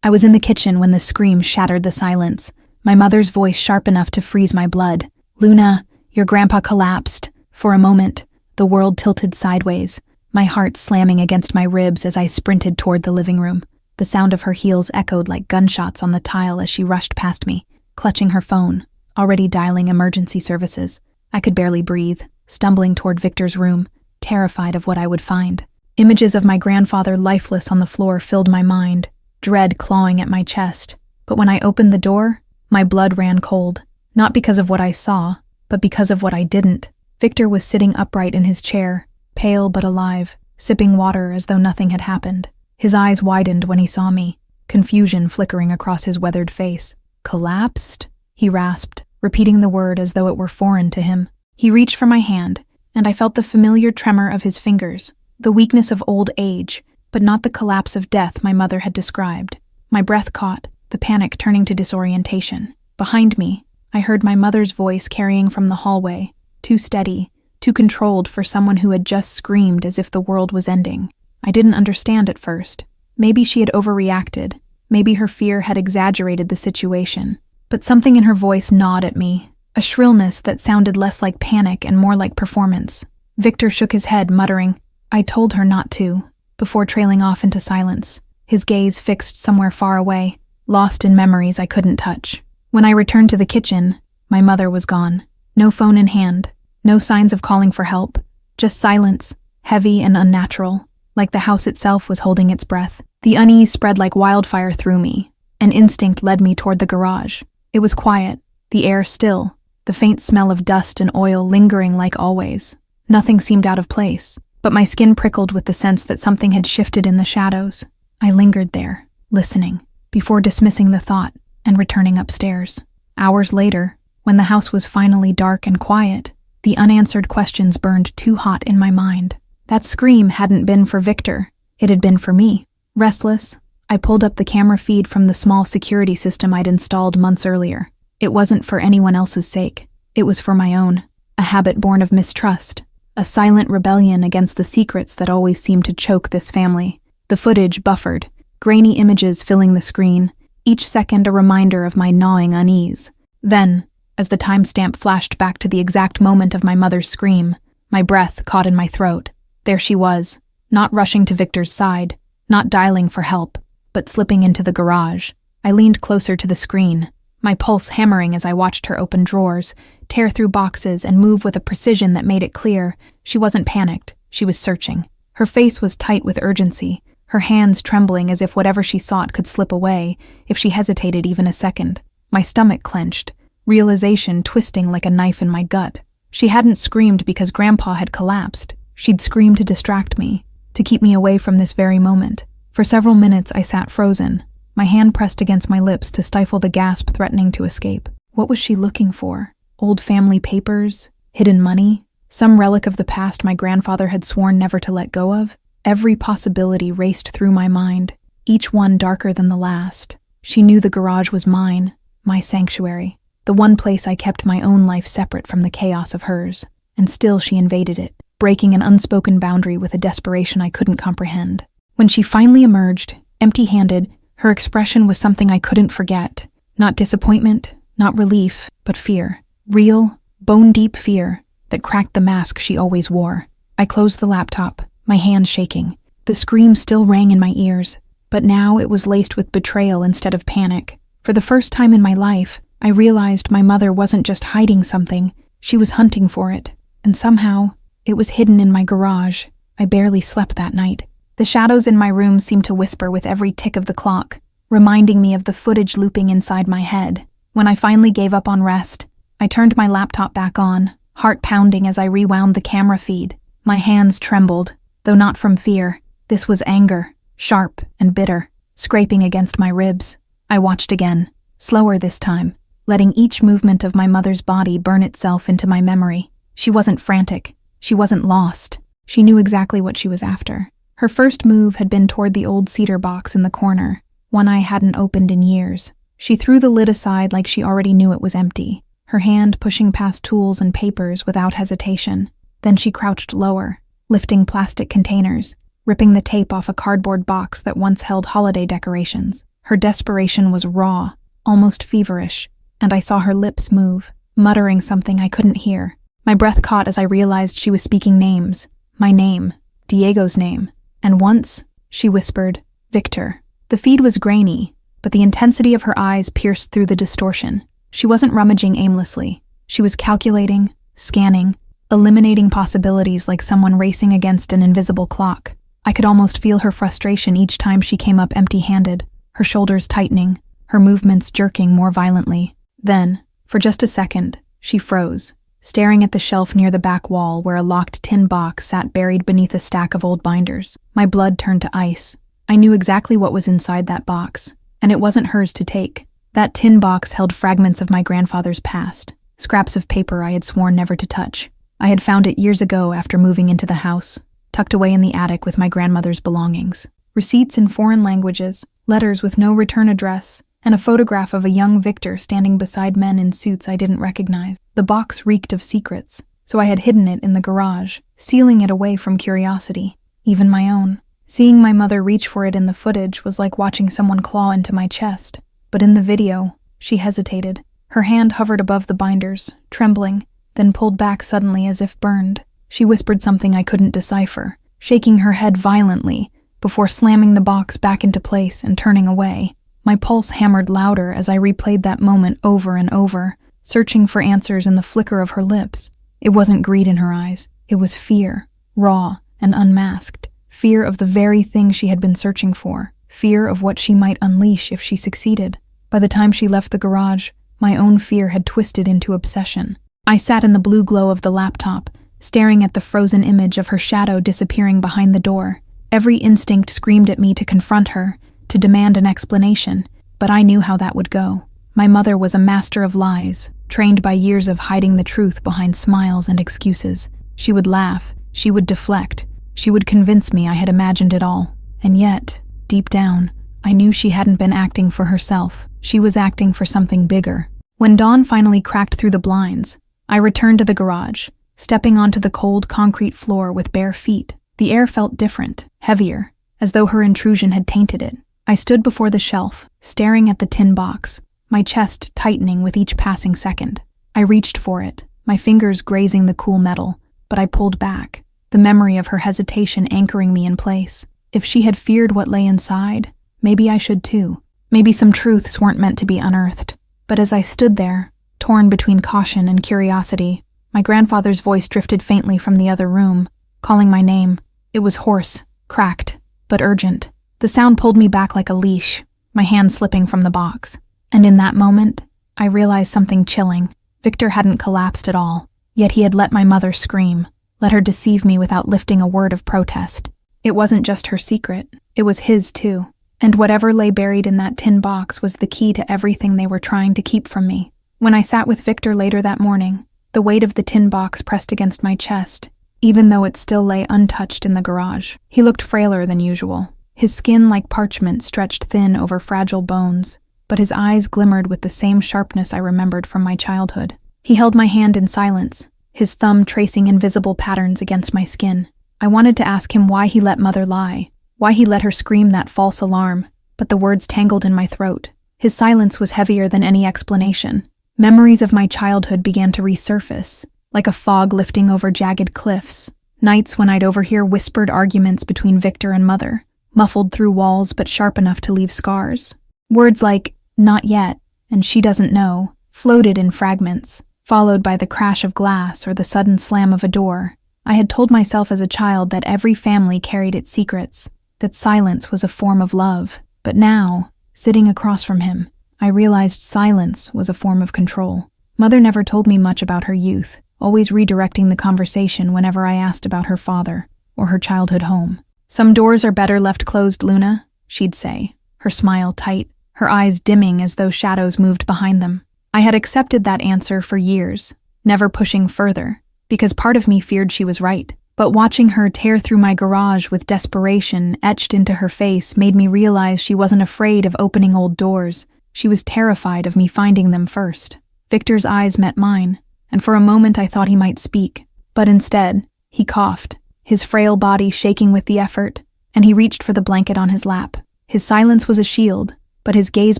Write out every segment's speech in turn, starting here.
I was in the kitchen when the scream shattered the silence, my mother's voice sharp enough to freeze my blood. "Luna, your grandpa collapsed." For a moment, the world tilted sideways, my heart slamming against my ribs as I sprinted toward the living room. The sound of her heels echoed like gunshots on the tile as she rushed past me, clutching her phone, already dialing emergency services. I could barely breathe, stumbling toward Victor's room, terrified of what I would find. Images of my grandfather lifeless on the floor filled my mind, dread clawing at my chest. But when I opened the door, my blood ran cold, not because of what I saw, but because of what I didn't. Victor was sitting upright in his chair, pale but alive, sipping water as though nothing had happened. His eyes widened when he saw me, confusion flickering across his weathered face. "Collapsed?" he rasped, repeating the word as though it were foreign to him. He reached for my hand, and I felt the familiar tremor of his fingers, the weakness of old age, but not the collapse of death my mother had described. My breath caught, the panic turning to disorientation. Behind me, I heard my mother's voice carrying from the hallway, too steady, too controlled for someone who had just screamed as if the world was ending. I didn't understand at first. Maybe she had overreacted. Maybe her fear had exaggerated the situation. But something in her voice gnawed at me, a shrillness that sounded less like panic and more like performance. Victor shook his head, muttering, "I told her not to," before trailing off into silence, his gaze fixed somewhere far away, lost in memories I couldn't touch. When I returned to the kitchen, my mother was gone. No phone in hand, no signs of calling for help, just silence, heavy and unnatural, like the house itself was holding its breath. The unease spread like wildfire through me. An instinct led me toward the garage. It was quiet, the air still, the faint smell of dust and oil lingering like always. Nothing seemed out of place, but my skin prickled with the sense that something had shifted in the shadows. I lingered there, listening, before dismissing the thought and returning upstairs. Hours later, when the house was finally dark and quiet, the unanswered questions burned too hot in my mind. That scream hadn't been for Victor, it had been for me. Restless, I pulled up the camera feed from the small security system I'd installed months earlier. It wasn't for anyone else's sake. It was for my own. A habit born of mistrust. A silent rebellion against the secrets that always seemed to choke this family. The footage buffered, grainy images filling the screen, each second a reminder of my gnawing unease. Then, as the timestamp flashed back to the exact moment of my mother's scream, my breath caught in my throat. There she was, not rushing to Victor's side, not dialing for help, but slipping into the garage. I leaned closer to the screen, my pulse hammering as I watched her open drawers, tear through boxes, and move with a precision that made it clear she wasn't panicked, she was searching. Her face was tight with urgency, her hands trembling as if whatever she sought could slip away if she hesitated even a second. My stomach clenched, realization twisting like a knife in my gut. She hadn't screamed because Grandpa had collapsed. She'd screamed to distract me, to keep me away from this very moment. For several minutes I sat frozen, my hand pressed against my lips to stifle the gasp threatening to escape. What was she looking for? Old family papers? Hidden money? Some relic of the past my grandfather had sworn never to let go of? Every possibility raced through my mind, each one darker than the last. She knew the garage was mine, my sanctuary, the one place I kept my own life separate from the chaos of hers. And still she invaded it, breaking an unspoken boundary with a desperation I couldn't comprehend. When she finally emerged, empty-handed, her expression was something I couldn't forget. Not disappointment, not relief, but fear. Real, bone-deep fear that cracked the mask she always wore. I closed the laptop, my hands shaking. The scream still rang in my ears, but now it was laced with betrayal instead of panic. For the first time in my life, I realized my mother wasn't just hiding something, she was hunting for it. And somehow, it was hidden in my garage. I barely slept that night. The shadows in my room seemed to whisper with every tick of the clock, reminding me of the footage looping inside my head. When I finally gave up on rest, I turned my laptop back on, heart pounding as I rewound the camera feed. My hands trembled, though not from fear. This was anger, sharp and bitter, scraping against my ribs. I watched again, slower this time, letting each movement of my mother's body burn itself into my memory. She wasn't frantic. She wasn't lost. She knew exactly what she was after. Her first move had been toward the old cedar box in the corner, one I hadn't opened in years. She threw the lid aside like she already knew it was empty, her hand pushing past tools and papers without hesitation. Then she crouched lower, lifting plastic containers, ripping the tape off a cardboard box that once held holiday decorations. Her desperation was raw, almost feverish, and I saw her lips move, muttering something I couldn't hear. My breath caught as I realized she was speaking names. My name, Diego's name, and once, she whispered, Victor. The feed was grainy, but the intensity of her eyes pierced through the distortion. She wasn't rummaging aimlessly. She was calculating, scanning, eliminating possibilities like someone racing against an invisible clock. I could almost feel her frustration each time she came up empty-handed, her shoulders tightening, her movements jerking more violently. Then, for just a second, she froze, staring at the shelf near the back wall where a locked tin box sat buried beneath a stack of old binders. My blood turned to ice. I knew exactly what was inside that box, and it wasn't hers to take. That tin box held fragments of my grandfather's past, scraps of paper I had sworn never to touch. I had found it years ago after moving into the house, tucked away in the attic with my grandmother's belongings. Receipts in foreign languages, letters with no return address, and a photograph of a young Victor standing beside men in suits I didn't recognize. The box reeked of secrets, so I had hidden it in the garage, sealing it away from curiosity, even my own. Seeing my mother reach for it in the footage was like watching someone claw into my chest. But in the video, she hesitated. Her hand hovered above the binders, trembling, then pulled back suddenly as if burned. She whispered something I couldn't decipher, shaking her head violently, before slamming the box back into place and turning away. My pulse hammered louder as I replayed that moment over and over, searching for answers in the flicker of her lips. It wasn't greed in her eyes. It was fear, raw and unmasked. Fear of the very thing she had been searching for. Fear of what she might unleash if she succeeded. By the time she left the garage, my own fear had twisted into obsession. I sat in the blue glow of the laptop, staring at the frozen image of her shadow disappearing behind the door. Every instinct screamed at me to confront her, to demand an explanation, but I knew how that would go. My mother was a master of lies, trained by years of hiding the truth behind smiles and excuses. She would laugh, she would deflect, she would convince me I had imagined it all. And yet, deep down, I knew she hadn't been acting for herself. She was acting for something bigger. When dawn finally cracked through the blinds, I returned to the garage, stepping onto the cold concrete floor with bare feet. The air felt different, heavier, as though her intrusion had tainted it. I stood before the shelf, staring at the tin box, my chest tightening with each passing second. I reached for it, my fingers grazing the cool metal, but I pulled back, the memory of her hesitation anchoring me in place. If she had feared what lay inside, maybe I should too. Maybe some truths weren't meant to be unearthed. But as I stood there, torn between caution and curiosity, my grandfather's voice drifted faintly from the other room, calling my name. It was hoarse, cracked, but urgent. The sound pulled me back like a leash, my hand slipping from the box. And in that moment, I realized something chilling. Victor hadn't collapsed at all, yet he had let my mother scream, let her deceive me without lifting a word of protest. It wasn't just her secret, it was his too. And whatever lay buried in that tin box was the key to everything they were trying to keep from me. When I sat with Victor later that morning, the weight of the tin box pressed against my chest, even though it still lay untouched in the garage. He looked frailer than usual, his skin like parchment stretched thin over fragile bones, but his eyes glimmered with the same sharpness I remembered from my childhood. He held my hand in silence, his thumb tracing invisible patterns against my skin. I wanted to ask him why he let Mother lie, why he let her scream that false alarm, but the words tangled in my throat. His silence was heavier than any explanation. Memories of my childhood began to resurface, like a fog lifting over jagged cliffs. Nights when I'd overhear whispered arguments between Victor and Mother, muffled through walls but sharp enough to leave scars. Words like, "not yet," and "she doesn't know," floated in fragments, followed by the crash of glass or the sudden slam of a door. I had told myself as a child that every family carried its secrets, that silence was a form of love. But now, sitting across from him, I realized silence was a form of control. Mother never told me much about her youth, always redirecting the conversation whenever I asked about her father or her childhood home. "Some doors are better left closed, Luna," she'd say, her smile tight, her eyes dimming as though shadows moved behind them. I had accepted that answer for years, never pushing further, because part of me feared she was right. But watching her tear through my garage with desperation etched into her face made me realize she wasn't afraid of opening old doors. She was terrified of me finding them first. Victor's eyes met mine, and for a moment I thought he might speak. But instead, he coughed, his frail body shaking with the effort, and he reached for the blanket on his lap. His silence was a shield, but his gaze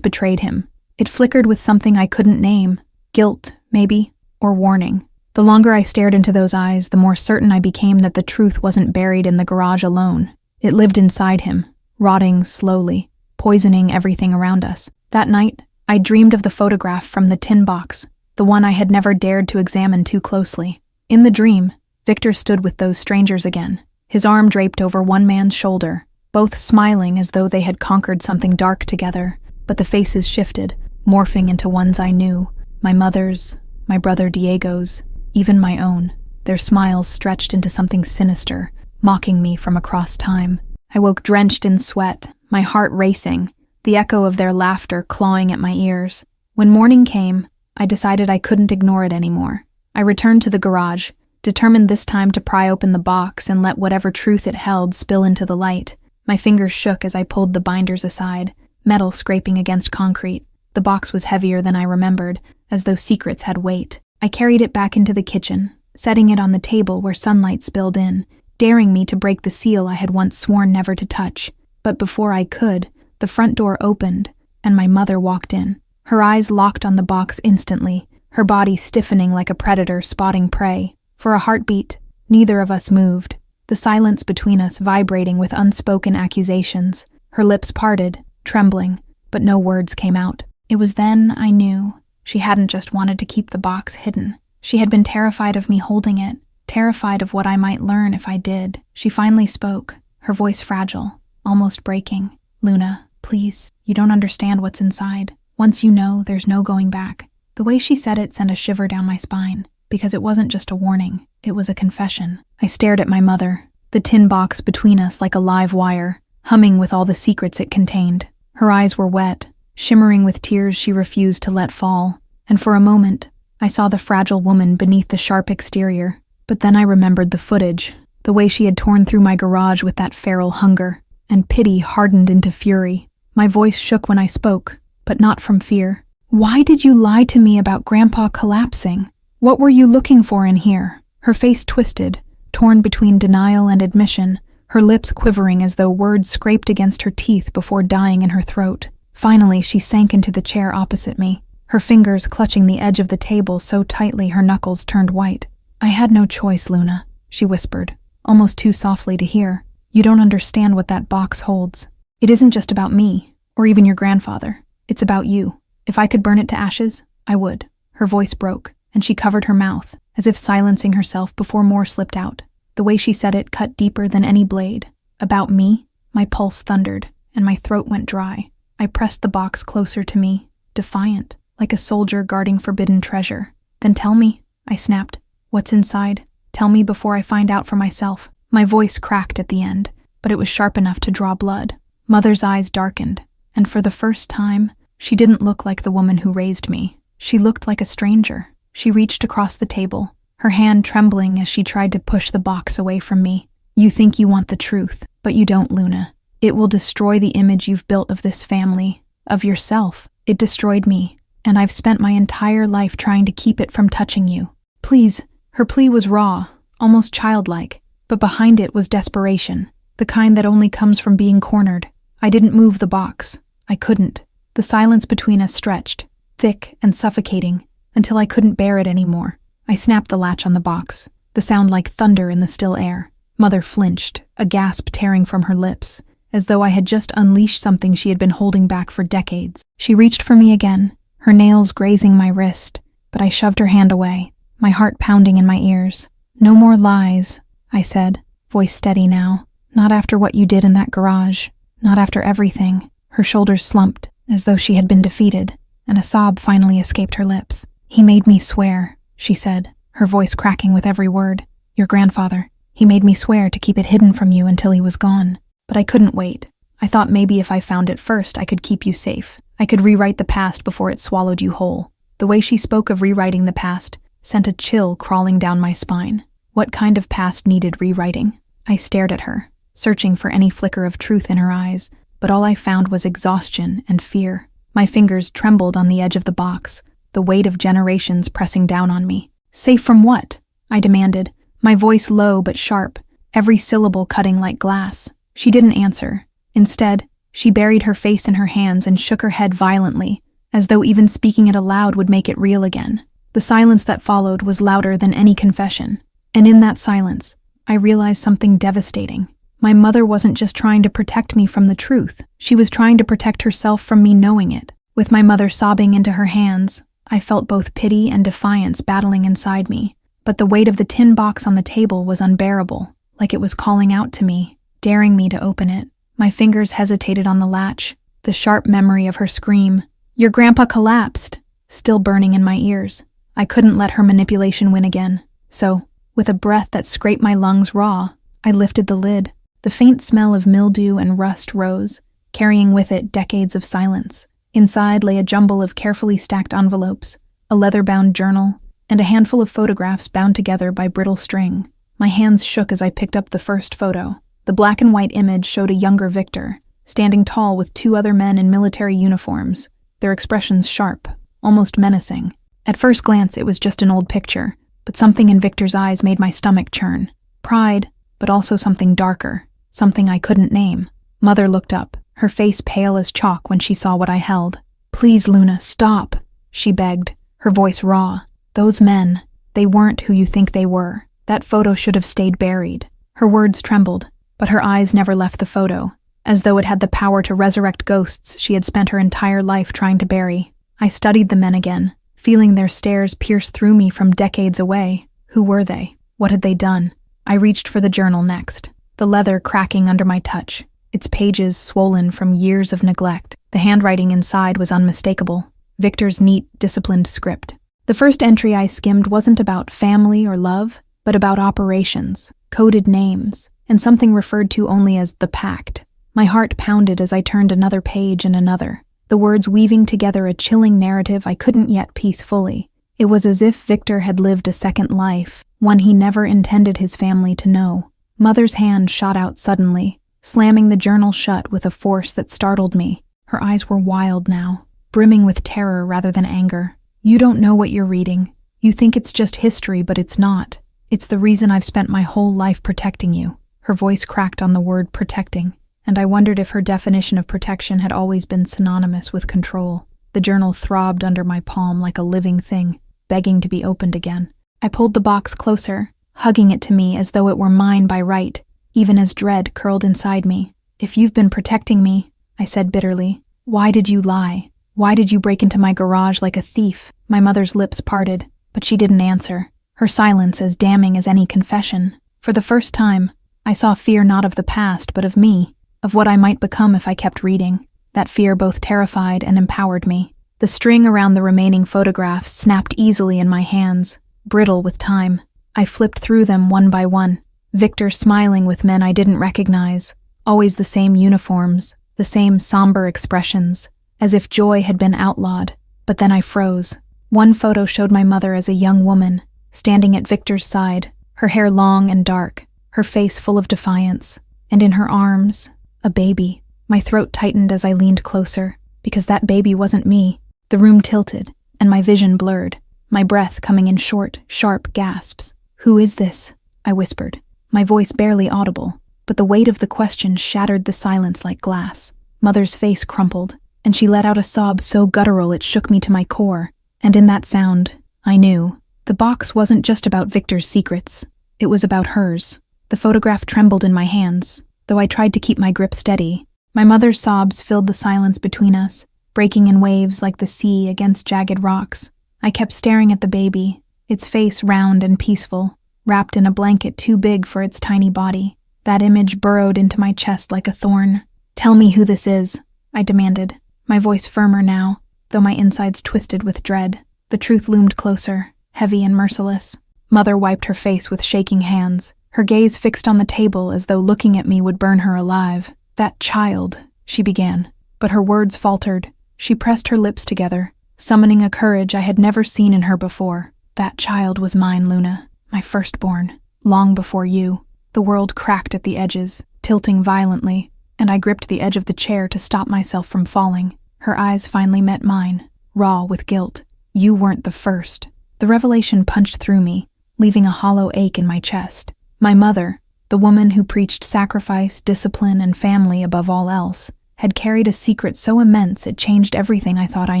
betrayed him. It flickered with something I couldn't name. Guilt, maybe, or warning. The longer I stared into those eyes, the more certain I became that the truth wasn't buried in the garage alone. It lived inside him, rotting slowly, poisoning everything around us. That night, I dreamed of the photograph from the tin box, the one I had never dared to examine too closely. In the dream, Victor stood with those strangers again, his arm draped over one man's shoulder, both smiling as though they had conquered something dark together, but the faces shifted, morphing into ones I knew, my mother's, my brother Diego's, even my own. Their smiles stretched into something sinister, mocking me from across time. I woke drenched in sweat, my heart racing, the echo of their laughter clawing at my ears. When morning came, I decided I couldn't ignore it anymore. I returned to the garage, determined this time to pry open the box and let whatever truth it held spill into the light. My fingers shook as I pulled the binders aside, metal scraping against concrete. The box was heavier than I remembered, as though secrets had weight. I carried it back into the kitchen, setting it on the table where sunlight spilled in, daring me to break the seal I had once sworn never to touch. But before I could, the front door opened, and my mother walked in. Her eyes locked on the box instantly, her body stiffening like a predator spotting prey. For a heartbeat, neither of us moved, the silence between us vibrating with unspoken accusations. Her lips parted, trembling, but no words came out. It was then I knew she hadn't just wanted to keep the box hidden. She had been terrified of me holding it, terrified of what I might learn if I did. She finally spoke, her voice fragile, almost breaking. "Luna, please, you don't understand what's inside. Once you know, there's no going back." The way she said it sent a shiver down my spine, because it wasn't just a warning, it was a confession. I stared at my mother, the tin box between us like a live wire, humming with all the secrets it contained. Her eyes were wet, shimmering with tears she refused to let fall, and for a moment, I saw the fragile woman beneath the sharp exterior. But then I remembered the footage, the way she had torn through my garage with that feral hunger, and pity hardened into fury. My voice shook when I spoke, but not from fear. "Why did you lie to me about Grandpa collapsing? What were you looking for in here?" Her face twisted, torn between denial and admission, her lips quivering as though words scraped against her teeth before dying in her throat. Finally, she sank into the chair opposite me, her fingers clutching the edge of the table so tightly her knuckles turned white. "I had no choice, Luna," she whispered, almost too softly to hear. "You don't understand what that box holds. It isn't just about me, or even your grandfather. It's about you. If I could burn it to ashes, I would." Her voice broke, and she covered her mouth, as if silencing herself before more slipped out. The way she said it cut deeper than any blade. "About me?" My pulse thundered, and my throat went dry. I pressed the box closer to me, defiant, like a soldier guarding forbidden treasure. "Then tell me," I snapped. "What's inside? Tell me before I find out for myself." My voice cracked at the end, but it was sharp enough to draw blood. Mother's eyes darkened, and for the first time, she didn't look like the woman who raised me. She looked like a stranger. She reached across the table, her hand trembling as she tried to push the box away from me. "You think you want the truth, but you don't, Luna. It will destroy the image you've built of this family, of yourself. It destroyed me, and I've spent my entire life trying to keep it from touching you. Please." Her plea was raw, almost childlike, but behind it was desperation, the kind that only comes from being cornered. I didn't move the box. I couldn't. The silence between us stretched, thick and suffocating, until I couldn't bear it anymore. I snapped the latch on the box, the sound like thunder in the still air. Mother flinched, a gasp tearing from her lips, as though I had just unleashed something she had been holding back for decades. She reached for me again, her nails grazing my wrist, but I shoved her hand away, my heart pounding in my ears. "No more lies," I said, voice steady now. "Not after what you did in that garage. Not after everything." Her shoulders slumped, as though she had been defeated, and a sob finally escaped her lips. "He made me swear," she said, her voice cracking with every word. "Your grandfather. He made me swear to keep it hidden from you until he was gone. But I couldn't wait. I thought maybe if I found it first, I could keep you safe. I could rewrite the past before it swallowed you whole." The way she spoke of rewriting the past sent a chill crawling down my spine. What kind of past needed rewriting? I stared at her, searching for any flicker of truth in her eyes, but all I found was exhaustion and fear. My fingers trembled on the edge of the box, the weight of generations pressing down on me. "Safe from what?" I demanded, my voice low but sharp, every syllable cutting like glass. She didn't answer. Instead, She buried her face in her hands and shook her head violently, as though even speaking it aloud would make it real again. The silence that followed was louder than any confession. And in that silence, I realized something devastating. My mother wasn't just trying to protect me from the truth. She was trying to protect herself from me knowing it. With my mother sobbing into her hands, I felt both pity and defiance battling inside me. But the weight of the tin box on the table was unbearable, like it was calling out to me, daring me to open it. My fingers hesitated on the latch, the sharp memory of her scream, "Your grandpa collapsed," still burning in my ears. I couldn't let her manipulation win again. So, with a breath that scraped my lungs raw, I lifted the lid. The faint smell of mildew and rust rose, carrying with it decades of silence. Inside lay a jumble of carefully stacked envelopes, a leather-bound journal, and a handful of photographs bound together by brittle string. My hands shook as I picked up the first photo. The black and white image showed a younger Victor, standing tall with two other men in military uniforms, their expressions sharp, almost menacing. At first glance, it was just an old picture, but something in Victor's eyes made my stomach churn. Pride, but also something darker, something I couldn't name. Mother looked up, her face pale as chalk when she saw what I held. "Please, Luna, stop," she begged, her voice raw. "Those men, they weren't who you think they were. That photo should have stayed buried." Her words trembled, but her eyes never left the photo, as though it had the power to resurrect ghosts she had spent her entire life trying to bury. I studied the men again, feeling their stares pierce through me from decades away. Who were they? What had they done? I reached for the journal next, the leather cracking under my touch, its pages swollen from years of neglect. The handwriting inside was unmistakable, Victor's neat, disciplined script. The first entry I skimmed wasn't about family or love, but about operations, coded names, and something referred to only as the Pact. My heart pounded as I turned another page and another, the words weaving together a chilling narrative I couldn't yet piece fully. It was as if Victor had lived a second life, one he never intended his family to know. Mother's hand shot out suddenly, slamming the journal shut with a force that startled me. Her eyes were wild now, brimming with terror rather than anger. "You don't know what you're reading. You think it's just history, but it's not. It's the reason I've spent my whole life protecting you." Her voice cracked on the word protecting, and I wondered if her definition of protection had always been synonymous with control. The journal throbbed under my palm like a living thing, begging to be opened again. I pulled the box closer, hugging it to me as though it were mine by right, even as dread curled inside me. "If you've been protecting me," I said bitterly, "why did you lie? Why did you break into my garage like a thief?" My mother's lips parted, but she didn't answer, her silence as damning as any confession. For the first time, I saw fear not of the past, but of me, of what I might become if I kept reading. That fear both terrified and empowered me. The string around the remaining photographs snapped easily in my hands, brittle with time. I flipped through them one by one, Victor smiling with men I didn't recognize, always the same uniforms, the same somber expressions, as if joy had been outlawed. But then I froze. One photo showed my mother as a young woman, standing at Victor's side, her hair long and dark, her face full of defiance, and in her arms, a baby. My throat tightened as I leaned closer, because that baby wasn't me. The room tilted, and my vision blurred, my breath coming in short, sharp gasps. "Who is this?" I whispered, my voice barely audible, but the weight of the question shattered the silence like glass. Mother's face crumpled, and she let out a sob so guttural it shook me to my core. And in that sound, I knew, the box wasn't just about Victor's secrets. It was about hers. The photograph trembled in my hands, though I tried to keep my grip steady. My mother's sobs filled the silence between us, breaking in waves like the sea against jagged rocks. I kept staring at the baby, its face round and peaceful, wrapped in a blanket too big for its tiny body. That image burrowed into my chest like a thorn. "Tell me who this is," I demanded, my voice firmer now, though my insides twisted with dread. The truth loomed closer, heavy and merciless. Mother wiped her face with shaking hands, her gaze fixed on the table as though looking at me would burn her alive. "That child," she began, but her words faltered. She pressed her lips together, summoning a courage I had never seen in her before. "That child was mine, Luna, my firstborn, long before you." The world cracked at the edges, tilting violently, and I gripped the edge of the chair to stop myself from falling. Her eyes finally met mine, raw with guilt. "You weren't the first." The revelation punched through me, leaving a hollow ache in my chest. My mother, the woman who preached sacrifice, discipline, and family above all else, had carried a secret so immense it changed everything I thought I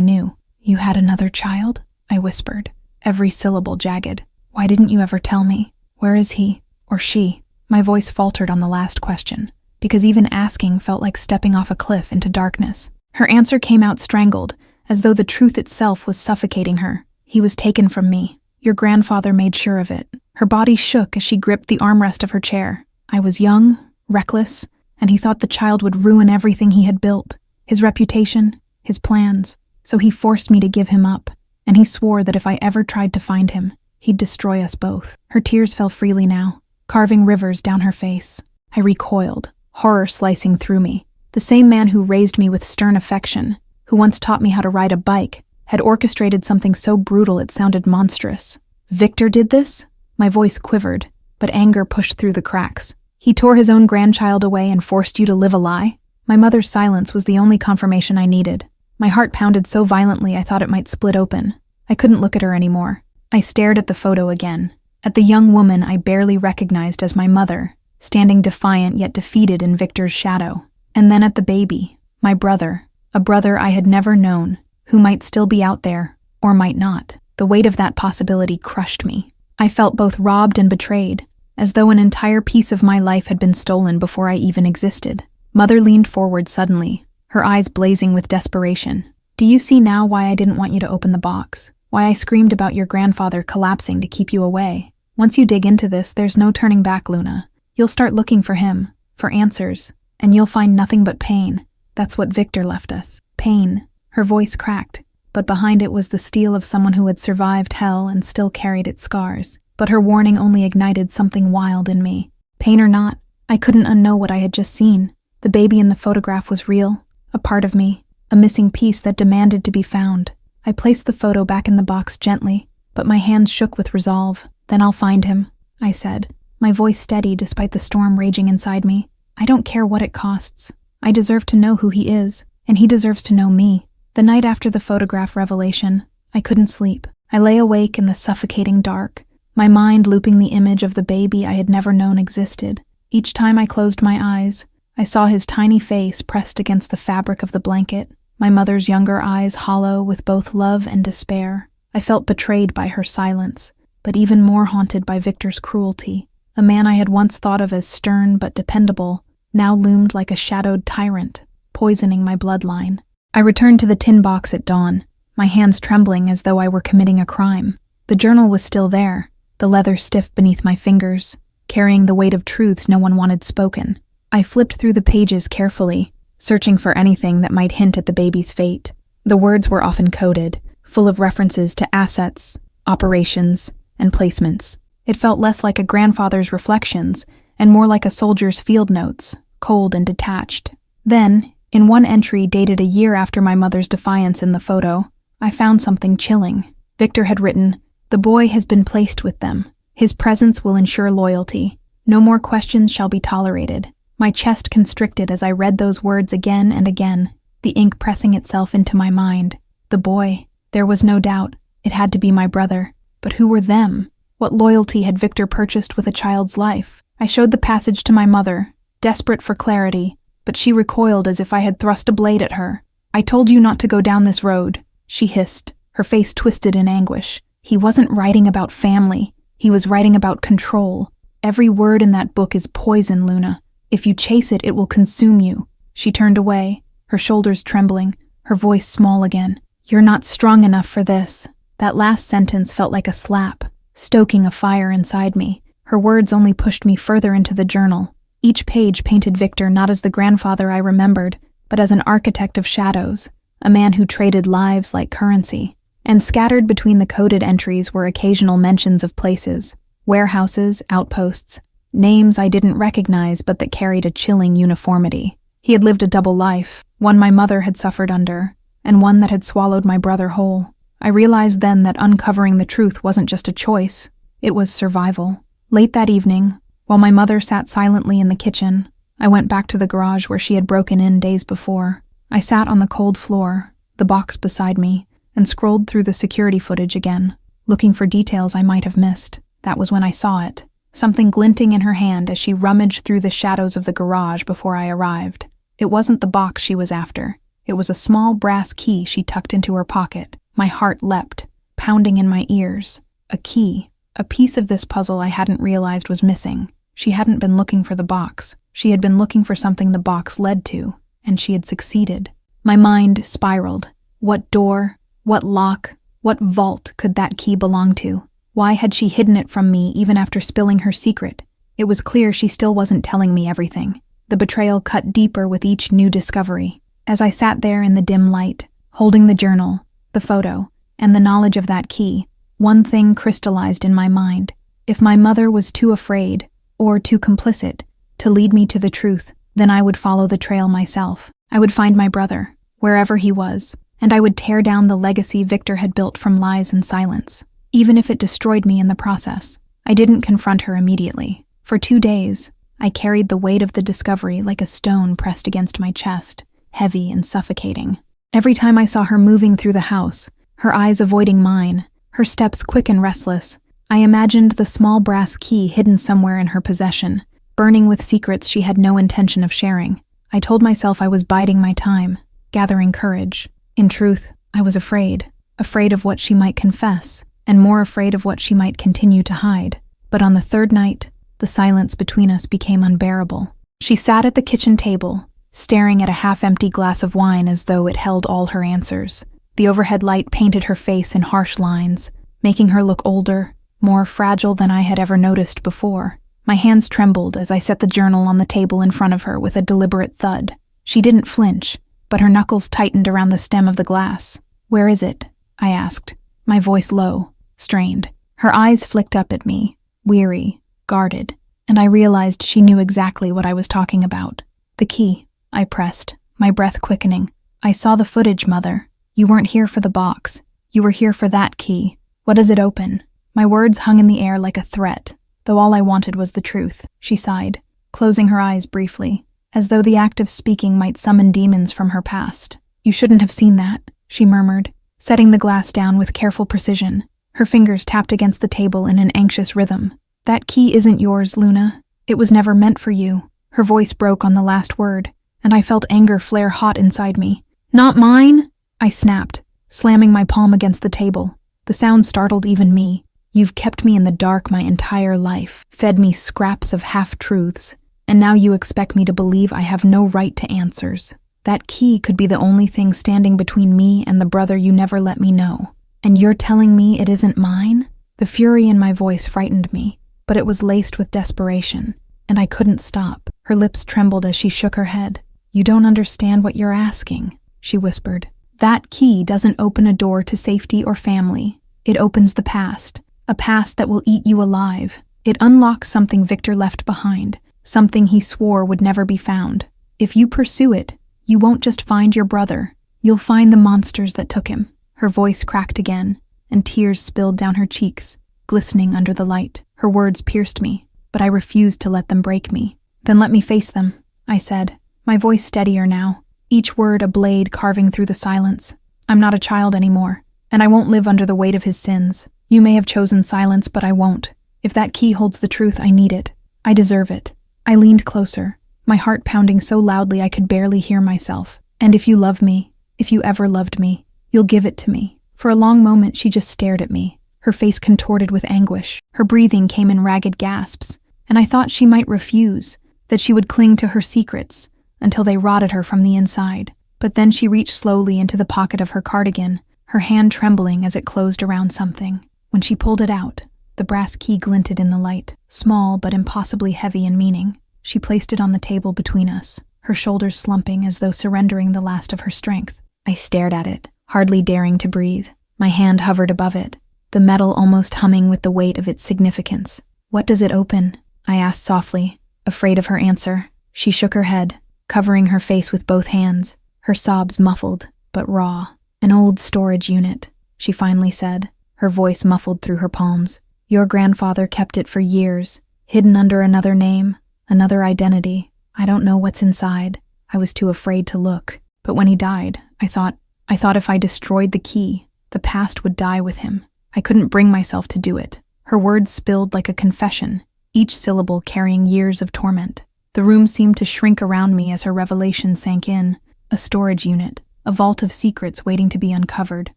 knew. "You had another child?" I whispered, every syllable jagged. "Why didn't you ever tell me? Where is he? Or she?" My voice faltered on the last question, because even asking felt like stepping off a cliff into darkness. Her answer came out strangled, as though the truth itself was suffocating her. "He was taken from me. Your grandfather made sure of it." Her body shook as she gripped the armrest of her chair. I was young, reckless, and he thought the child would ruin everything he had built, his reputation, his plans. So he forced me to give him up, and he swore that if I ever tried to find him, he'd destroy us both. Her tears fell freely now, carving rivers down her face. I recoiled, horror slicing through me. The same man who raised me with stern affection, who once taught me how to ride a bike, had orchestrated something so brutal it sounded monstrous. Victor did this? My voice quivered, but anger pushed through the cracks. He tore his own grandchild away and forced you to live a lie? My mother's silence was the only confirmation I needed. My heart pounded so violently I thought it might split open. I couldn't look at her anymore. I stared at the photo again, at the young woman I barely recognized as my mother, standing defiant yet defeated in Victor's shadow. And then at the baby, my brother, a brother I had never known, who might still be out there, or might not. The weight of that possibility crushed me. I felt both robbed and betrayed, as though an entire piece of my life had been stolen before I even existed. Mother leaned forward suddenly, her eyes blazing with desperation. "Do you see now why I didn't want you to open the box? Why I screamed about your grandfather collapsing to keep you away? Once you dig into this, there's no turning back, Luna. You'll start looking for him, for answers, and you'll find nothing but pain. That's what Victor left us. Pain." Her voice cracked, but behind it was the steel of someone who had survived hell and still carried its scars. But her warning only ignited something wild in me. Pain or not, I couldn't unknow what I had just seen. The baby in the photograph was real, a part of me, a missing piece that demanded to be found. I placed the photo back in the box gently, but my hands shook with resolve. "Then I'll find him," I said, my voice steady despite the storm raging inside me. "I don't care what it costs. I deserve to know who he is, and he deserves to know me." The night after the photograph revelation, I couldn't sleep. I lay awake in the suffocating dark, my mind looping the image of the baby I had never known existed. Each time I closed my eyes, I saw his tiny face pressed against the fabric of the blanket, my mother's younger eyes hollow with both love and despair. I felt betrayed by her silence, but even more haunted by Victor's cruelty. A man I had once thought of as stern but dependable now loomed like a shadowed tyrant, poisoning my bloodline. I returned to the tin box at dawn, my hands trembling as though I were committing a crime. The journal was still there, the leather stiff beneath my fingers, carrying the weight of truths no one wanted spoken. I flipped through the pages carefully, searching for anything that might hint at the baby's fate. The words were often coded, full of references to assets, operations, and placements. It felt less like a grandfather's reflections and more like a soldier's field notes, cold and detached. Then, in one entry dated a year after my mother's defiance in the photo, I found something chilling. Victor had written, "The boy has been placed with them. His presence will ensure loyalty. No more questions shall be tolerated." My chest constricted as I read those words again and again, the ink pressing itself into my mind. The boy. There was no doubt. It had to be my brother. But who were them? What loyalty had Victor purchased with a child's life? I showed the passage to my mother, desperate for clarity, but she recoiled as if I had thrust a blade at her. "I told you not to go down this road," she hissed, her face twisted in anguish. "He wasn't writing about family. He was writing about control. Every word in that book is poison, Luna. If you chase it, it will consume you." She turned away, her shoulders trembling, her voice small again. "You're not strong enough for this." That last sentence felt like a slap, stoking a fire inside me. Her words only pushed me further into the journal. Each page painted Victor not as the grandfather I remembered, but as an architect of shadows, a man who traded lives like currency. And scattered between the coded entries were occasional mentions of places, warehouses, outposts, names I didn't recognize but that carried a chilling uniformity. He had lived a double life, one my mother had suffered under, and one that had swallowed my brother whole. I realized then that uncovering the truth wasn't just a choice, it was survival. Late that evening, while my mother sat silently in the kitchen, I went back to the garage where she had broken in days before. I sat on the cold floor, the box beside me, and scrolled through the security footage again, looking for details I might have missed. That was when I saw it, something glinting in her hand as she rummaged through the shadows of the garage before I arrived. It wasn't the box she was after. It was a small brass key she tucked into her pocket. My heart leapt, pounding in my ears. A key. A piece of this puzzle I hadn't realized was missing. She hadn't been looking for the box. She had been looking for something the box led to, and she had succeeded. My mind spiraled. What door, what lock, what vault could that key belong to? Why had she hidden it from me even after spilling her secret? It was clear she still wasn't telling me everything. The betrayal cut deeper with each new discovery. As I sat there in the dim light, holding the journal, the photo, and the knowledge of that key, one thing crystallized in my mind. If my mother was too afraid, or too complicit, to lead me to the truth, then I would follow the trail myself. I would find my brother, wherever he was, and I would tear down the legacy Victor had built from lies and silence, even if it destroyed me in the process. I didn't confront her immediately. For 2 days, I carried the weight of the discovery like a stone pressed against my chest, heavy and suffocating. Every time I saw her moving through the house, her eyes avoiding mine, her steps quick and restless, I imagined the small brass key hidden somewhere in her possession, burning with secrets she had no intention of sharing. I told myself I was biding my time, gathering courage. In truth, I was afraid of what she might confess, and more afraid of what she might continue to hide. But on the third night, the silence between us became unbearable. She sat at the kitchen table, staring at a half-empty glass of wine as though it held all her answers. The overhead light painted her face in harsh lines, making her look older, more fragile than I had ever noticed before. My hands trembled as I set the journal on the table in front of her with a deliberate thud. She didn't flinch, but her knuckles tightened around the stem of the glass. "Where is it?" I asked, my voice low, strained. Her eyes flicked up at me, weary, guarded, and I realized she knew exactly what I was talking about. "The key," I pressed, my breath quickening. "I saw the footage, Mother. You weren't here for the box. You were here for that key. What does it open?" My words hung in the air like a threat, though all I wanted was the truth. She sighed, closing her eyes briefly, as though the act of speaking might summon demons from her past. "You shouldn't have seen that," she murmured, setting the glass down with careful precision. Her fingers tapped against the table in an anxious rhythm. "That key isn't yours, Luna. It was never meant for you." Her voice broke on the last word, and I felt anger flare hot inside me. "Not mine?" I snapped, slamming my palm against the table. The sound startled even me. "You've kept me in the dark my entire life, fed me scraps of half-truths, and now you expect me to believe I have no right to answers. That key could be the only thing standing between me and the brother you never let me know. And you're telling me it isn't mine?" The fury in my voice frightened me, but it was laced with desperation, and I couldn't stop. Her lips trembled as she shook her head. "You don't understand what you're asking," she whispered. "That key doesn't open a door to safety or family. It opens the past, a past that will eat you alive. It unlocks something Victor left behind, something he swore would never be found. If you pursue it, you won't just find your brother, you'll find the monsters that took him." Her voice cracked again, and tears spilled down her cheeks, glistening under the light. Her words pierced me, but I refused to let them break me. "Then let me face them," I said, my voice steadier now, each word a blade carving through the silence. "I'm not a child anymore, and I won't live under the weight of his sins. You may have chosen silence, but I won't. If that key holds the truth, I need it. I deserve it." I leaned closer, my heart pounding so loudly I could barely hear myself. "And if you love me, if you ever loved me, you'll give it to me." For a long moment she just stared at me, her face contorted with anguish. Her breathing came in ragged gasps, and I thought she might refuse, that she would cling to her secrets until they rotted her from the inside. But then she reached slowly into the pocket of her cardigan, her hand trembling as it closed around something. When she pulled it out, the brass key glinted in the light, small but impossibly heavy in meaning. She placed it on the table between us, her shoulders slumping as though surrendering the last of her strength. I stared at it, hardly daring to breathe. My hand hovered above it, the metal almost humming with the weight of its significance. "What does it open?" I asked softly, afraid of her answer. She shook her head, covering her face with both hands, her sobs muffled but raw. "An old storage unit," she finally said, her voice muffled through her palms. "Your grandfather kept it for years, hidden under another name, another identity. I don't know what's inside. I was too afraid to look. But when he died, I thought if I destroyed the key, the past would die with him. I couldn't bring myself to do it." Her words spilled like a confession, each syllable carrying years of torment. The room seemed to shrink around me as her revelation sank in. A storage unit, a vault of secrets waiting to be uncovered,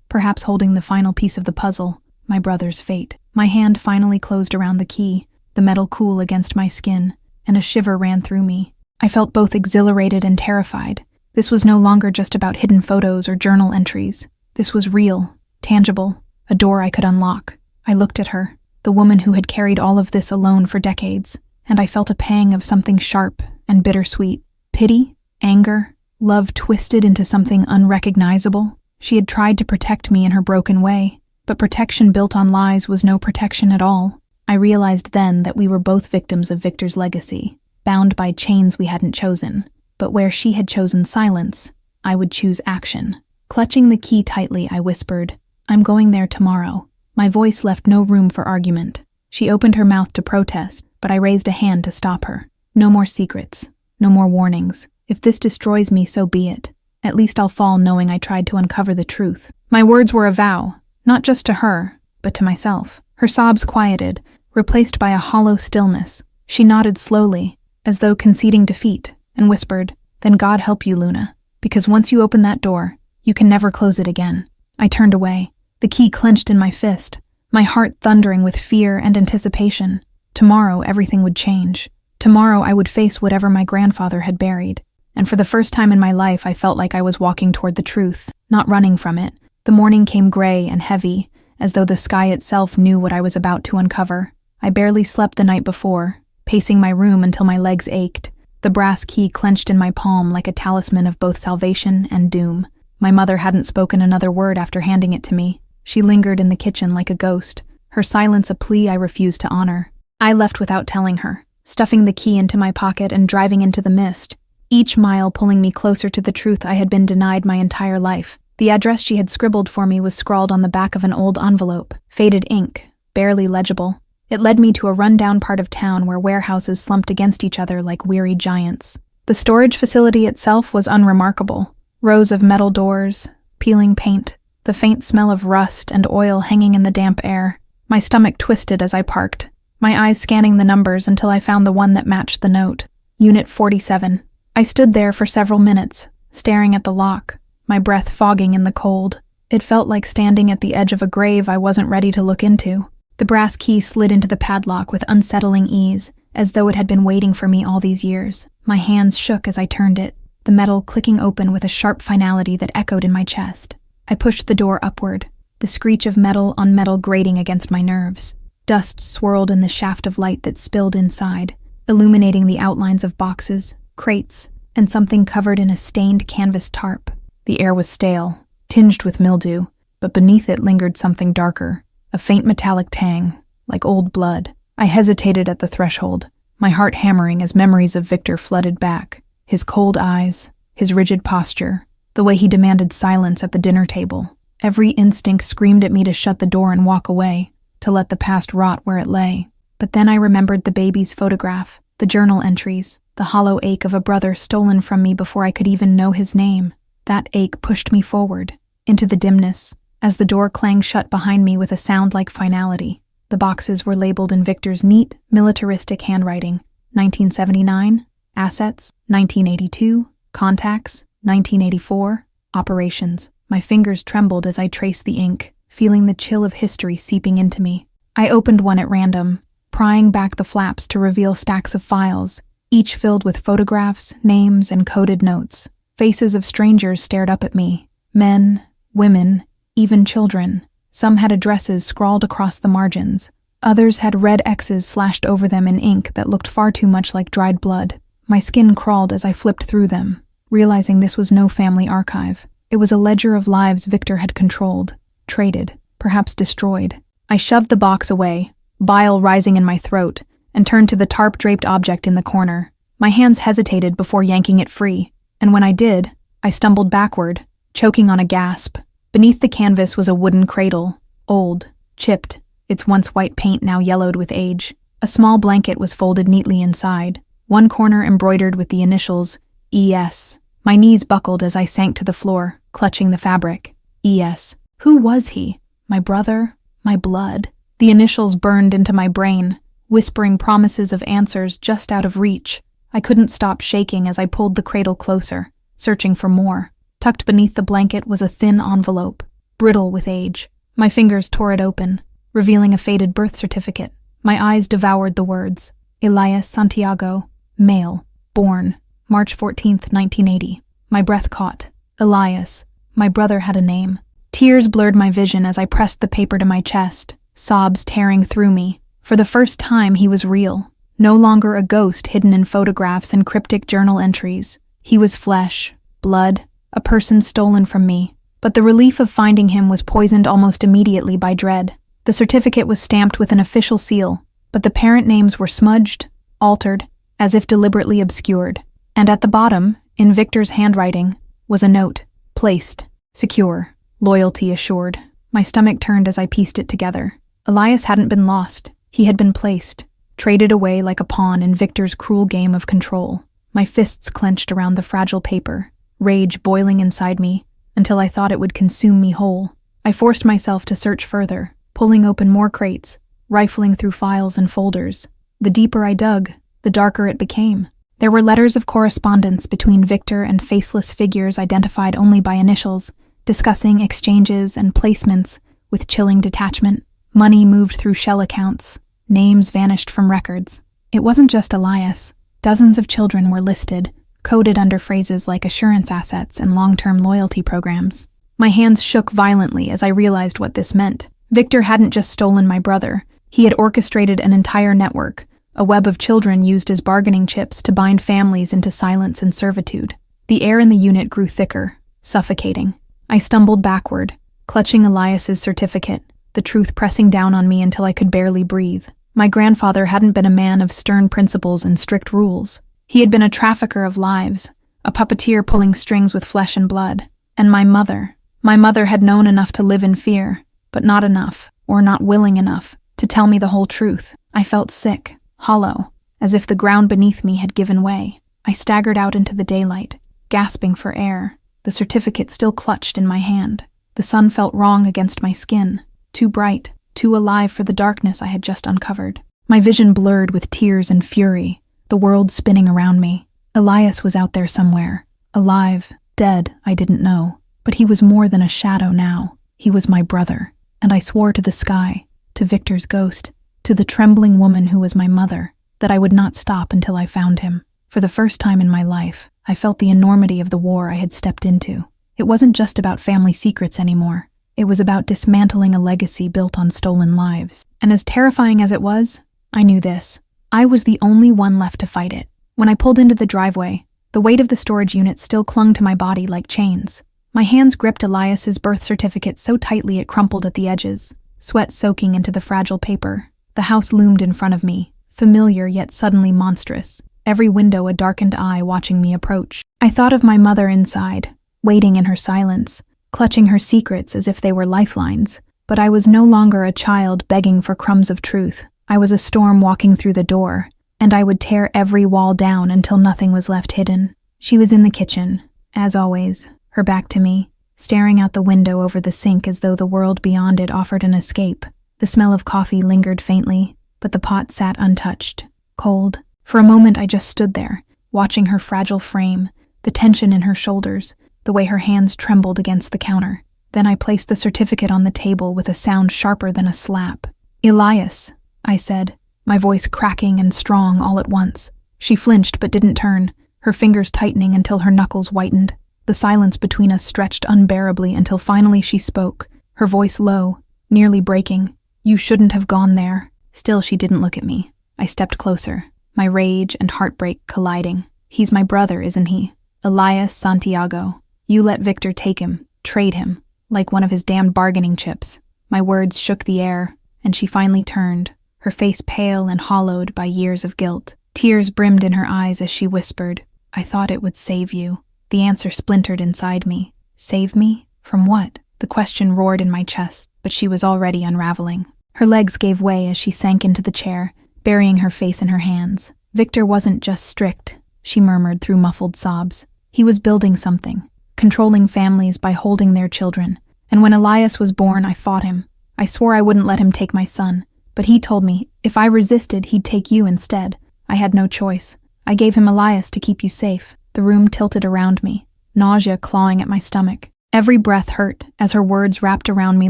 perhaps holding the final piece of the puzzle, my brother's fate. My hand finally closed around the key, the metal cool against my skin, and a shiver ran through me. I felt both exhilarated and terrified. This was no longer just about hidden photos or journal entries. This was real, tangible, a door I could unlock. I looked at her, the woman who had carried all of this alone for decades, and I felt a pang of something sharp and bittersweet. Pity, anger, love twisted into something unrecognizable. She had tried to protect me in her broken way, but protection built on lies was no protection at all. I realized then that we were both victims of Victor's legacy, bound by chains we hadn't chosen. But where she had chosen silence, I would choose action. Clutching the key tightly, I whispered, "I'm going there tomorrow." My voice left no room for argument. She opened her mouth to protest, but I raised a hand to stop her. No more secrets, no more warnings. If this destroys me, so be it. At least I'll fall knowing I tried to uncover the truth. My words were a vow, not just to her, but to myself. Her sobs quieted, replaced by a hollow stillness. She nodded slowly, as though conceding defeat, and whispered, "Then God help you, Luna, because once you open that door, you can never close it again." I turned away, the key clenched in my fist, my heart thundering with fear and anticipation. Tomorrow, everything would change. Tomorrow, I would face whatever my grandfather had buried. And for the first time in my life, I felt like I was walking toward the truth, not running from it. The morning came gray and heavy, as though the sky itself knew what I was about to uncover. I barely slept the night before, pacing my room until my legs ached, the brass key clenched in my palm like a talisman of both salvation and doom. My mother hadn't spoken another word after handing it to me. She lingered in the kitchen like a ghost, her silence a plea I refused to honor. I left without telling her, stuffing the key into my pocket and driving into the mist, each mile pulling me closer to the truth I had been denied my entire life. The address she had scribbled for me was scrawled on the back of an old envelope, faded ink, barely legible. It led me to a run-down part of town where warehouses slumped against each other like weary giants. The storage facility itself was unremarkable. Rows of metal doors, peeling paint, the faint smell of rust and oil hanging in the damp air. My stomach twisted as I parked, my eyes scanning the numbers until I found the one that matched the note. Unit 47. I stood there for several minutes, staring at the lock, my breath fogging in the cold. It felt like standing at the edge of a grave I wasn't ready to look into. The brass key slid into the padlock with unsettling ease, as though it had been waiting for me all these years. My hands shook as I turned it, the metal clicking open with a sharp finality that echoed in my chest. I pushed the door upward, the screech of metal on metal grating against my nerves. Dust swirled in the shaft of light that spilled inside, illuminating the outlines of boxes, crates, and something covered in a stained canvas tarp. The air was stale, tinged with mildew, but beneath it lingered something darker, a faint metallic tang, like old blood. I hesitated at the threshold, my heart hammering as memories of Victor flooded back. His cold eyes, his rigid posture, the way he demanded silence at the dinner table. Every instinct screamed at me to shut the door and walk away, to let the past rot where it lay. But then I remembered the baby's photograph, the journal entries, the hollow ache of a brother stolen from me before I could even know his name. That ache pushed me forward, into the dimness, as the door clanged shut behind me with a sound like finality. The boxes were labeled in Victor's neat, militaristic handwriting. 1979, assets, 1982, contacts, 1984, operations. My fingers trembled as I traced the ink, feeling the chill of history seeping into me. I opened one at random, prying back the flaps to reveal stacks of files, each filled with photographs, names, and coded notes. Faces of strangers stared up at me. Men, women, even children. Some had addresses scrawled across the margins. Others had red X's slashed over them in ink that looked far too much like dried blood. My skin crawled as I flipped through them, realizing this was no family archive. It was a ledger of lives Victor had controlled, traded, perhaps destroyed. I shoved the box away, bile rising in my throat, and turned to the tarp-draped object in the corner. My hands hesitated before yanking it free, and when I did, I stumbled backward, choking on a gasp. Beneath the canvas was a wooden cradle, old, chipped, its once white paint now yellowed with age. A small blanket was folded neatly inside, one corner embroidered with the initials, E.S. My knees buckled as I sank to the floor, clutching the fabric. E.S. Who was he? My brother? My blood? The initials burned into my brain, whispering promises of answers just out of reach. I couldn't stop shaking as I pulled the cradle closer, searching for more. Tucked beneath the blanket was a thin envelope, brittle with age. My fingers tore it open, revealing a faded birth certificate. My eyes devoured the words. Elias Santiago, male, born, March 14th, 1980. My breath caught. Elias. My brother had a name. Tears blurred my vision as I pressed the paper to my chest, sobs tearing through me. For the first time, he was real. No longer a ghost hidden in photographs and cryptic journal entries. He was flesh, blood, a person stolen from me. But the relief of finding him was poisoned almost immediately by dread. The certificate was stamped with an official seal, but the parent names were smudged, altered, as if deliberately obscured. And at the bottom, in Victor's handwriting, was a note, placed, secure, loyalty assured. My stomach turned as I pieced it together. Elias hadn't been lost. He had been placed, traded away like a pawn in Victor's cruel game of control. My fists clenched around the fragile paper, rage boiling inside me, until I thought it would consume me whole. I forced myself to search further, pulling open more crates, rifling through files and folders. The deeper I dug, the darker it became. There were letters of correspondence between Victor and faceless figures identified only by initials, discussing exchanges and placements with chilling detachment. Money moved through shell accounts. Names vanished from records. It wasn't just Elias. Dozens of children were listed, coded under phrases like assurance assets and long-term loyalty programs. My hands shook violently as I realized what this meant. Victor hadn't just stolen my brother. He had orchestrated an entire network, a web of children used as bargaining chips to bind families into silence and servitude. The air in the unit grew thicker, suffocating. I stumbled backward, clutching Elias's certificate, the truth pressing down on me until I could barely breathe. My grandfather hadn't been a man of stern principles and strict rules. He had been a trafficker of lives, a puppeteer pulling strings with flesh and blood. And my mother had known enough to live in fear, but not enough, or not willing enough, to tell me the whole truth. I felt sick, hollow, as if the ground beneath me had given way. I staggered out into the daylight, gasping for air, the certificate still clutched in my hand. The sun felt wrong against my skin, too bright, too alive for the darkness I had just uncovered. My vision blurred with tears and fury, the world spinning around me. Elias was out there somewhere, alive, dead, I didn't know. But he was more than a shadow now. He was my brother, and I swore to the sky, to Victor's ghost, to the trembling woman who was my mother, that I would not stop until I found him. For the first time in my life, I felt the enormity of the war I had stepped into. It wasn't just about family secrets anymore. It was about dismantling a legacy built on stolen lives. And as terrifying as it was, I knew this. I was the only one left to fight it. When I pulled into the driveway, the weight of the storage unit still clung to my body like chains. My hands gripped Elias's birth certificate so tightly it crumpled at the edges, sweat soaking into the fragile paper. The house loomed in front of me, familiar yet suddenly monstrous, every window a darkened eye watching me approach. I thought of my mother inside, waiting in her silence, clutching her secrets as if they were lifelines. But I was no longer a child begging for crumbs of truth. I was a storm walking through the door, and I would tear every wall down until nothing was left hidden. She was in the kitchen, as always, her back to me, staring out the window over the sink as though the world beyond it offered an escape. The smell of coffee lingered faintly, but the pot sat untouched, cold. For a moment I just stood there, watching her fragile frame, the tension in her shoulders, the way her hands trembled against the counter. Then I placed the certificate on the table with a sound sharper than a slap. "Elias," I said, my voice cracking and strong all at once. She flinched but didn't turn, her fingers tightening until her knuckles whitened. The silence between us stretched unbearably until finally she spoke, her voice low, nearly breaking. "You shouldn't have gone there." Still she didn't look at me. I stepped closer, my rage and heartbreak colliding. "He's my brother, isn't he? Elias Santiago. You let Victor take him, trade him, like one of his damned bargaining chips." My words shook the air, and she finally turned, her face pale and hollowed by years of guilt. Tears brimmed in her eyes as she whispered, "I thought it would save you." The answer splintered inside me. Save me? From what? The question roared in my chest, but she was already unraveling. Her legs gave way as she sank into the chair, burying her face in her hands. "Victor wasn't just strict," she murmured through muffled sobs. "He was building something, controlling families by holding their children. And when Elias was born, I fought him. I swore I wouldn't let him take my son. But he told me, if I resisted, he'd take you instead. I had no choice. I gave him Elias to keep you safe. The room tilted around me, nausea clawing at my stomach. Every breath hurt as her words wrapped around me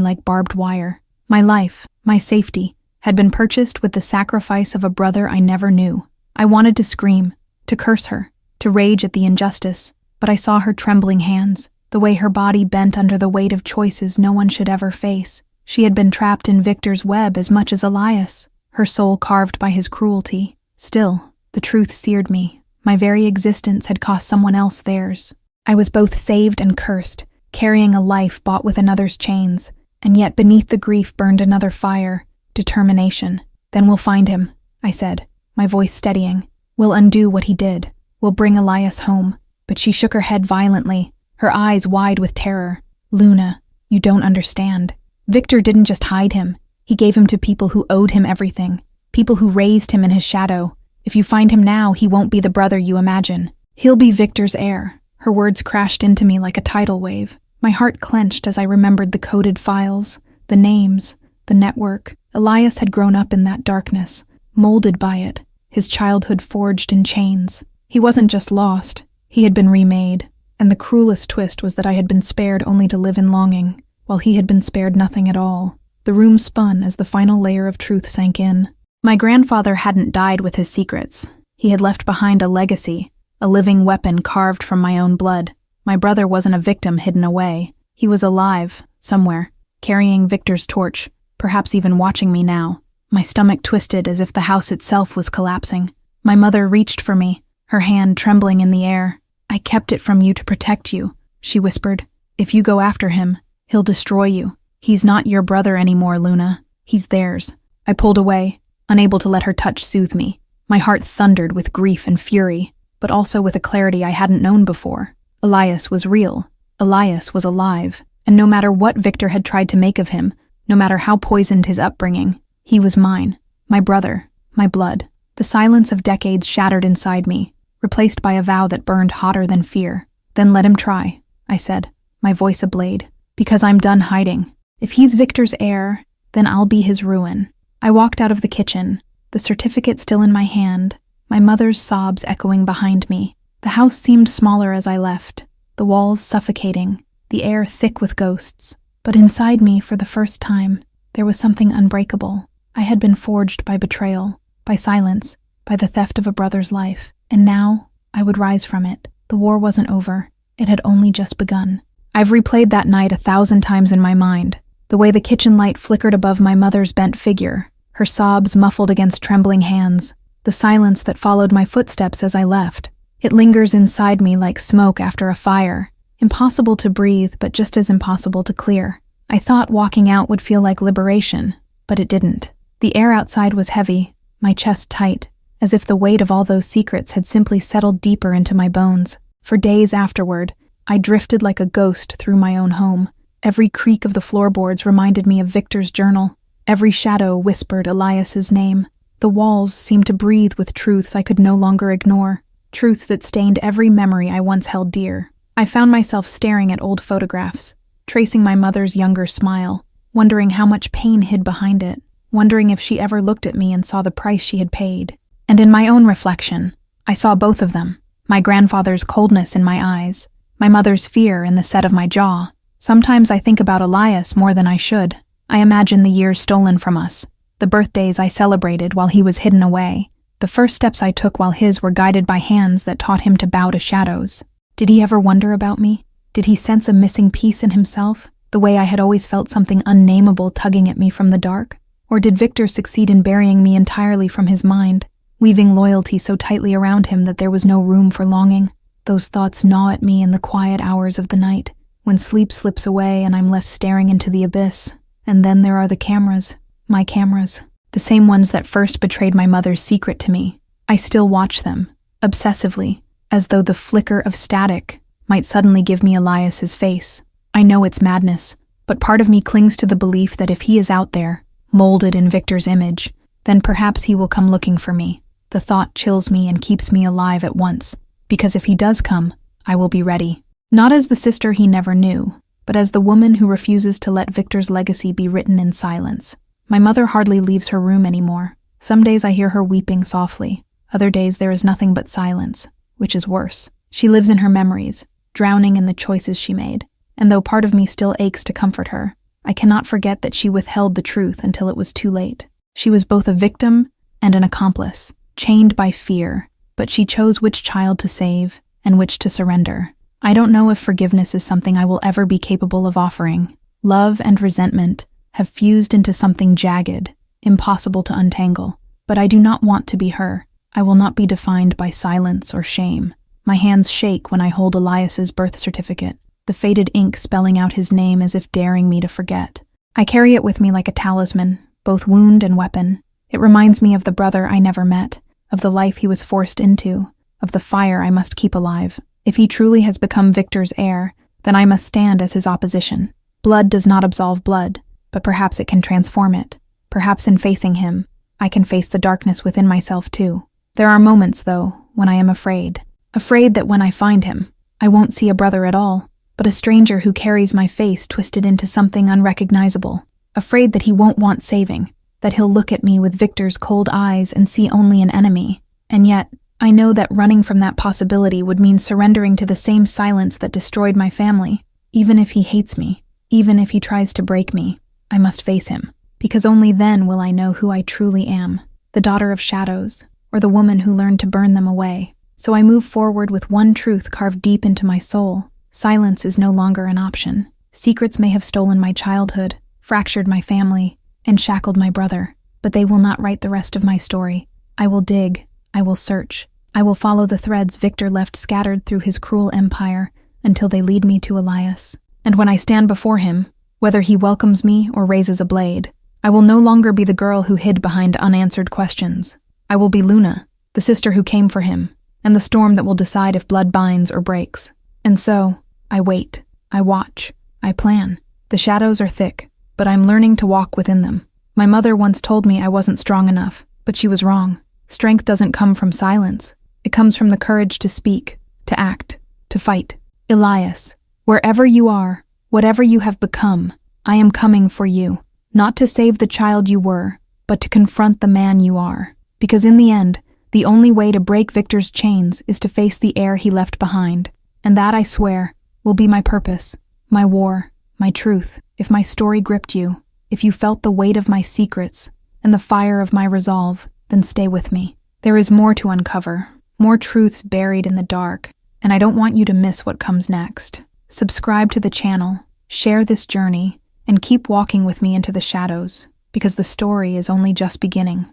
like barbed wire. My life, my safety, had been purchased with the sacrifice of a brother I never knew. I wanted to scream, to curse her, to rage at the injustice, but I saw her trembling hands, the way her body bent under the weight of choices no one should ever face. She had been trapped in Victor's web as much as Elias, her soul carved by his cruelty. Still, the truth seared me. My very existence had cost someone else theirs. I was both saved and cursed, carrying a life bought with another's chains, and yet beneath the grief burned another fire, determination. Then we'll find him, I said, my voice steadying. We'll undo what he did. We'll bring Elias home. But she shook her head violently, her eyes wide with terror. Luna, you don't understand. Victor didn't just hide him. He gave him to people who owed him everything, people who raised him in his shadow. If you find him now, he won't be the brother you imagine. He'll be Victor's heir. Her words crashed into me like a tidal wave. My heart clenched as I remembered the coded files, the names, the network. Elias had grown up in that darkness, molded by it, his childhood forged in chains. He wasn't just lost, he had been remade, and the cruelest twist was that I had been spared only to live in longing, while he had been spared nothing at all. The room spun as the final layer of truth sank in. My grandfather hadn't died with his secrets. He had left behind a legacy, a living weapon carved from my own blood. My brother wasn't a victim hidden away. He was alive, somewhere, carrying Victor's torch, perhaps even watching me now. My stomach twisted as if the house itself was collapsing. My mother reached for me, her hand trembling in the air. I kept it from you to protect you, she whispered. If you go after him, he'll destroy you. He's not your brother anymore, Luna. He's theirs. I pulled away, unable to let her touch soothe me. My heart thundered with grief and fury, but also with a clarity I hadn't known before. Elias was real. Elias was alive. And no matter what Victor had tried to make of him, no matter how poisoned his upbringing, he was mine, my brother, my blood. The silence of decades shattered inside me, replaced by a vow that burned hotter than fear. Then let him try, I said, my voice ablade, because I'm done hiding. If he's Victor's heir, then I'll be his ruin. I walked out of the kitchen, the certificate still in my hand, my mother's sobs echoing behind me. The house seemed smaller as I left, the walls suffocating, the air thick with ghosts. But inside me, for the first time, there was something unbreakable. I had been forged by betrayal, by silence, by the theft of a brother's life. And now, I would rise from it. The war wasn't over. It had only just begun. I've replayed that night 1,000 times in my mind. The way the kitchen light flickered above my mother's bent figure, her sobs muffled against trembling hands, the silence that followed my footsteps as I left. It lingers inside me like smoke after a fire. Impossible to breathe, but just as impossible to clear. I thought walking out would feel like liberation, but it didn't. The air outside was heavy, my chest tight, as if the weight of all those secrets had simply settled deeper into my bones. For days afterward, I drifted like a ghost through my own home. Every creak of the floorboards reminded me of Victor's journal. Every shadow whispered Elias's name. The walls seemed to breathe with truths I could no longer ignore, truths that stained every memory I once held dear. I found myself staring at old photographs, tracing my mother's younger smile, wondering how much pain hid behind it, wondering if she ever looked at me and saw the price she had paid. And in my own reflection, I saw both of them, my grandfather's coldness in my eyes, my mother's fear in the set of my jaw. Sometimes I think about Elias more than I should. I imagine the years stolen from us, the birthdays I celebrated while he was hidden away, the first steps I took while his were guided by hands that taught him to bow to shadows. Did he ever wonder about me? Did he sense a missing piece in himself, the way I had always felt something unnameable tugging at me from the dark? Or did Victor succeed in burying me entirely from his mind, weaving loyalty so tightly around him that there was no room for longing? Those thoughts gnaw at me in the quiet hours of the night, when sleep slips away and I'm left staring into the abyss. And then there are the cameras, my cameras, the same ones that first betrayed my mother's secret to me. I still watch them, obsessively, as though the flicker of static might suddenly give me Elias's face. I know it's madness, but part of me clings to the belief that if he is out there, molded in Victor's image, then perhaps he will come looking for me. The thought chills me and keeps me alive at once, because if he does come, I will be ready. Not as the sister he never knew, but as the woman who refuses to let Victor's legacy be written in silence. My mother hardly leaves her room anymore. Some days I hear her weeping softly, Other days there is nothing but silence, which is worse. She lives in her memories, drowning in the choices she made. And though part of me still aches to comfort her, I cannot forget that she withheld the truth until it was too late. She was both a victim and an accomplice, chained by fear, but she chose which child to save and which to surrender. I don't know if forgiveness is something I will ever be capable of offering. Love and resentment have fused into something jagged, impossible to untangle. But I do not want to be her. I will not be defined by silence or shame. My hands shake when I hold Elias's birth certificate, the faded ink spelling out his name as if daring me to forget. I carry it with me like a talisman, both wound and weapon. It reminds me of the brother I never met, of the life he was forced into, of the fire I must keep alive. If he truly has become Victor's heir, then I must stand as his opposition. Blood does not absolve blood, but perhaps it can transform it. Perhaps in facing him, I can face the darkness within myself too. There are moments, though, when I am afraid. Afraid that when I find him, I won't see a brother at all, but a stranger who carries my face twisted into something unrecognizable. Afraid that he won't want saving, that he'll look at me with Victor's cold eyes and see only an enemy. And yet, I know that running from that possibility would mean surrendering to the same silence that destroyed my family. Even if he hates me, even if he tries to break me, I must face him, because only then will I know who I truly am, the daughter of shadows, or the woman who learned to burn them away. So I move forward with one truth carved deep into my soul. Silence is no longer an option. Secrets may have stolen my childhood, fractured my family, and shackled my brother, but they will not write the rest of my story. I will dig, I will search, I will follow the threads Victor left scattered through his cruel empire until they lead me to Elias. And when I stand before him, whether he welcomes me or raises a blade, I will no longer be the girl who hid behind unanswered questions. I will be Luna, the sister who came for him, and the storm that will decide if blood binds or breaks. And so, I wait, I watch, I plan. The shadows are thick, but I'm learning to walk within them. My mother once told me I wasn't strong enough, but she was wrong. Strength doesn't come from silence. It comes from the courage to speak, to act, to fight. Elias, wherever you are, whatever you have become, I am coming for you. Not to save the child you were, but to confront the man you are. Because in the end, the only way to break Victor's chains is to face the heir he left behind. And that, I swear, will be my purpose, my war, my truth. If my story gripped you, if you felt the weight of my secrets and the fire of my resolve, then stay with me. There is more to uncover, more truths buried in the dark, and I don't want you to miss what comes next. Subscribe to the channel, share this journey, and keep walking with me into the shadows, because the story is only just beginning.